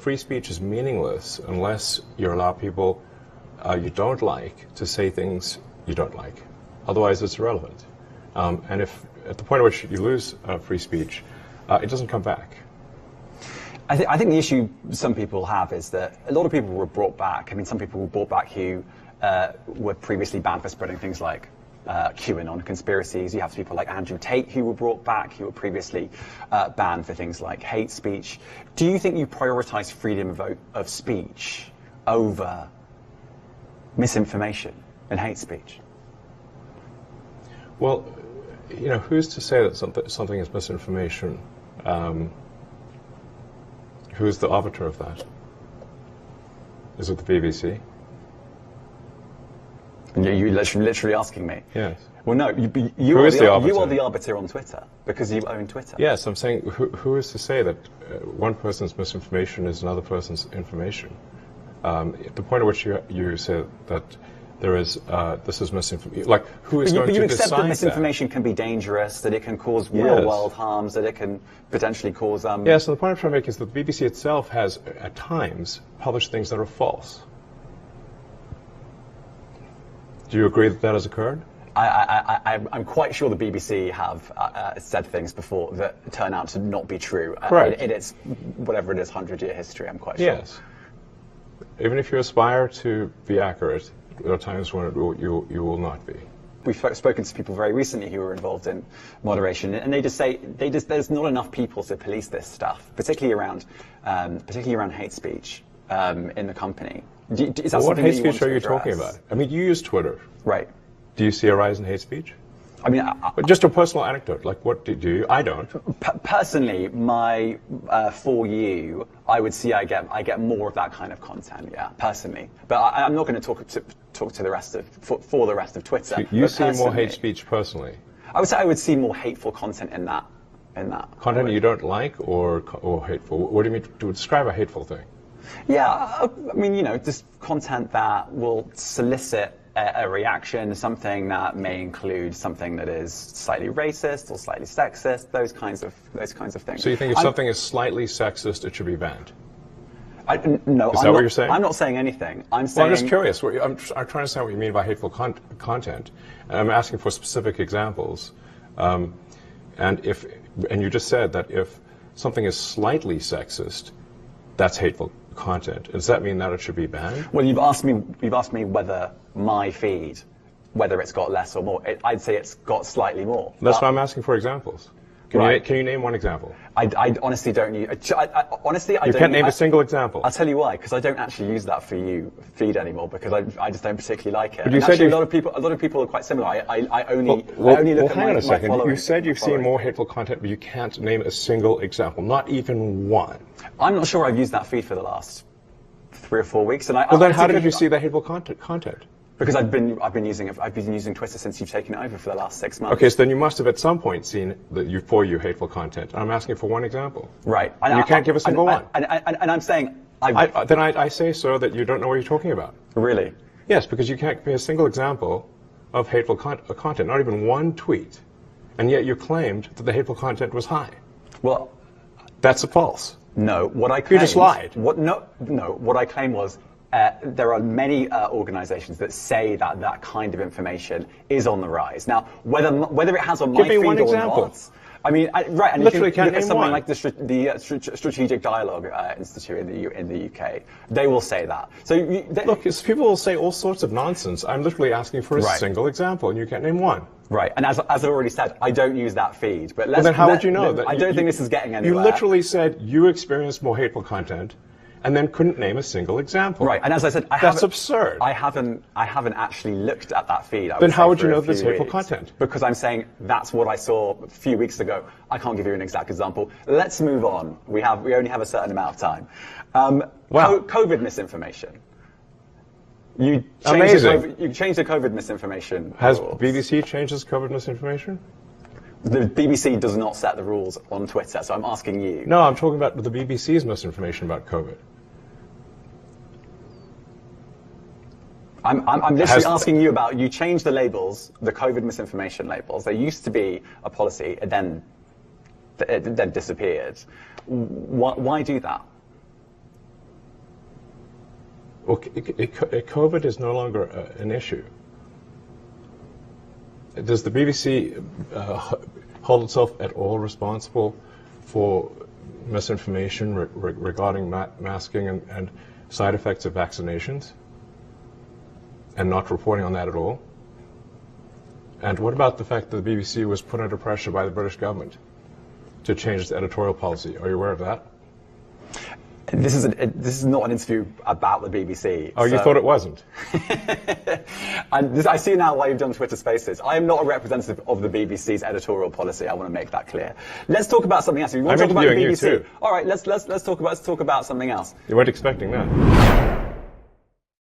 Free speech is meaningless unless you allow people you don't like to say things you don't like. Otherwise, it's irrelevant. And if at the point at which you lose free speech, it doesn't come back. I think the issue some people have is that a lot of people were brought back. I mean, some people were brought back who were previously banned for spreading things like QAnon conspiracies. You have people like Andrew Tate who were brought back, who were previously banned for things like hate speech. Do you think you prioritize freedom of speech over misinformation and hate speech? Well, you know, who's to say that something is misinformation? Who's the arbiter of that? Is it the BBC? You're literally asking me? Yes. Well, no, you are the arbiter on Twitter, because you own Twitter. Yes, I'm saying, who is to say that one person's misinformation is another person's information? At the point at which you say that there is, this is misinformation, like, who is going to decide that? But you accept that misinformation can be dangerous, that it can cause real-world harms, that it can potentially cause... Yes, and the point I'm trying to make is that the BBC itself has, at times, published things that are false. Do you agree that that has occurred? I'm quite sure the BBC have said things before that turn out to not be true. Correct. In its, whatever it is, 100-year history, I'm quite sure. Yes. Even if you aspire to be accurate, there are times when you will not be. We've spoken to people very recently who were involved in moderation, and they just say there's not enough people to police this stuff, particularly around hate speech in the company. Is that what hate speech speech are you talking about? I mean, you use Twitter. Right. Do you see a rise in hate speech? I mean, just a personal anecdote. Like, what do you? I don't. Personally, for you, I would see I get more of that kind of content. Yeah, personally, but I'm not going to talk to the rest of for the rest of Twitter. So you see more hate speech personally? I would say I would see more hateful content in that. Content you don't like, or hateful? What do you mean to describe a hateful thing? Yeah, I mean, you know, just content that will solicit a reaction, something that may include something that is slightly racist or slightly sexist, those kinds of things. So you think if something is slightly sexist, it should be banned? No, is that what you're saying? I'm not saying anything. I'm saying. Well, I'm just curious. I'm trying to understand what you mean by hateful content, and I'm asking for specific examples. And you just said that if something is slightly sexist, that's hateful content. Does that mean that it should be banned? Well, you've asked me whether my feed, whether it's got less or more. I'd say it's got slightly more. That's why I'm asking for examples. Can you name one example? I honestly don't use. Honestly, I don't. You can't name a single example. I'll tell you why. Because I don't actually use that for you feed anymore. Because I just don't particularly like it. But you said a lot of people are quite similar. I only look at hang on a second. following. You said you've seen more hateful content, but you can't name a single example, not even one. I'm not sure I've used that feed for the last 3 or 4 weeks. And then how did you see that hateful content? Because I've been using Twitter since you've taken it over for the last 6 months. Okay, so then you must have at some point seen for you hateful content. I'm asking for one example. Right. And you can't give a single one. And I'm saying then I say so that you don't know what you're talking about. Really? Yes, because you can't give me a single example of hateful content, not even one tweet, and yet you claimed that the hateful content was high. Well, that's false. No, what I claimed... You just lied. What I claimed was there are many organizations that say that kind of information is on the rise. Now, whether it has on my feed or not... I mean, right, and literally you can look at something one. like the Strategic Dialogue Institute in the UK. They will say that. So look, people will say all sorts of nonsense. I'm literally asking for a single example, and you can't name one. Right, and as I already said, I don't use that feed. But then how would you know that? I don't think this is getting anywhere. You literally said you experienced more hateful content, and then couldn't name a single example. Right, and as I said, that's absurd. I haven't actually looked at that feed. Then how would you know there's hateful content? Because I'm saying that's what I saw a few weeks ago. I can't give you an exact example. Let's move on. We only have a certain amount of time. COVID misinformation. You changed the COVID misinformation. Has BBC changed its COVID misinformation? The BBC does not set the rules on Twitter, so I'm asking you. No, I'm talking about the BBC's misinformation about COVID. I'm literally asking you about, you changed the labels, the COVID misinformation labels. There used to be a policy, it then disappeared. Why do that? COVID is no longer an issue. Does the BBC hold itself at all responsible for misinformation regarding masking and side effects of vaccinations, and not reporting on that at all? And what about the fact that the BBC was put under pressure by the British government to change its editorial policy? Are you aware of that? This is not an interview about the BBC. Oh, so. You thought it wasn't? I see now why you've done Twitter Spaces. I am not a representative of the BBC's editorial policy. I want to make that clear. Let's talk about something else. You want to talk about the BBC? You too. All right, let's talk about something else. You weren't expecting that.